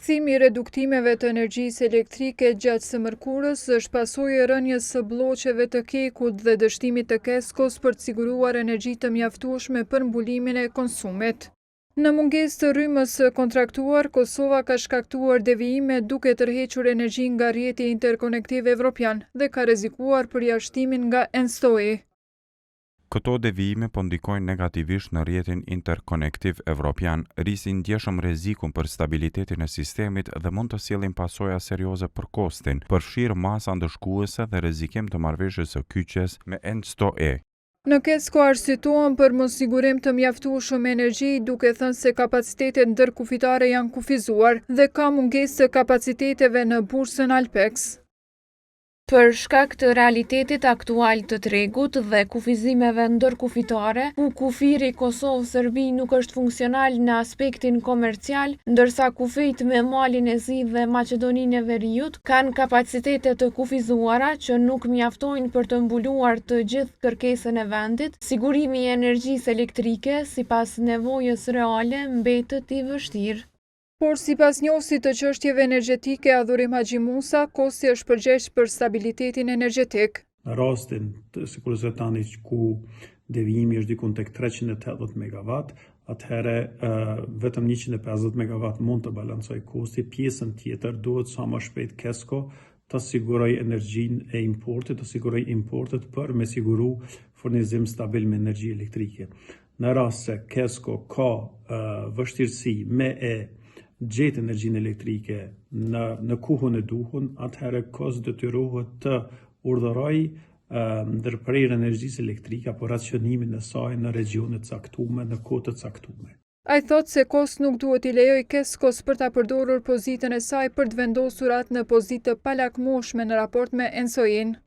Kthimi I reduktimeve të energjisë elektrike gjatë së mërkurës është pasojë e rënies së blloqeve të Kekut dhe dështimit të Keskos për të siguruar energji të mjaftueshme për mbulimin e konsumit. Në mungesë të rrymës së kontraktuar, Kosova ka shkaktuar devijime duke tërhequr energji nga rrjeti interkonektiv evropian dhe ka rrezikuar përjashtimin nga ENSTOE. Këto devijime po ndikojnë negativisht në rrjetin interkonektiv evropian, rrisin ndjeshëm rrezikun për stabilitetin e sistemit dhe mund të sjellin pasoja serioze për kostin, përfshirë masa ndëshkuese dhe rrezikim të marrëveshjes së kyçes me ENSTOE. Në Kesko arsyetohen për mossigurim të mjaftueshëm energji, duke thënë se kapacitetet ndërkufitare janë kufizuar dhe ka mungesë të kapaciteteve në bursën Alpex. Për shkak të realitetit aktual të tregut dhe kufizimeve ndërkufitare, ku kufiri Kosovë-Serbi nuk është funksional në aspektin komercial, ndërsa kufijt me Malin e Zi dhe Maqedoninë e Veriut kanë kapacitete të kufizuara që nuk mjaftojnë për të mbuluar të gjithë kërkesën e vendit, sigurimi I energjisë elektrike sipas nevojës reale mbetet I vështirë. Por sipas njohësit të çështjeve energjetike Adhurim Haxhi Musa, kosti është përgjegjës për stabilitetin energjetik. Në rastin të sikurës së tani ku devijimi është diku tek 380 MW, atëherë vetëm 150 MW mund të balancojë kosti, pjesën tjetër duhet sa më shpejt Kesko të siguroj energjinë e importit, të siguroj importet për me siguru furnizim stabil me energji elektrike. Në rast se Kesko ka vështirësi me gjetë energjinë elektrike në kohën e duhur, atëherë KOS detyrohet të urdhërojë ndërprerjen e energjisë elektrike apo racionimin e saj në regione të caktuara, në kohë të caktuara. Ai thotë se KOS nuk duhet I lejojë Keskos për ta përdorur pozitën e saj për të vendosur atë në pozitë të palakmoshme në raport me ENSOE-n.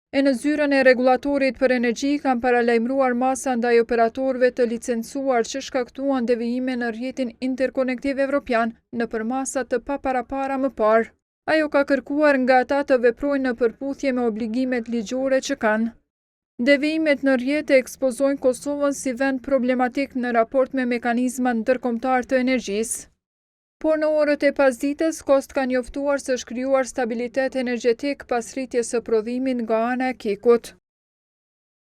E në zyrën e rregullatorit për energji kanë paralajmëruar masa ndaj operatorëve të licencuar që shkaktuan devijime në rrjetin interkonektiv evropian nëpër masa të paparapara më parë. Ajo ka kërkuar nga ata të veprojnë në përputhje me obligimet ligjore që kanë. Devijimet në rrjet e ekspozojnë Kosovën si vend problematik në raport me mekanizmat ndërkombëtar të energjisë. Por në orët e pasdites, KOS ka njoftuar se është krijuar stabilitet energjetik pas rritjes së prodhimit nga ana e Kekut.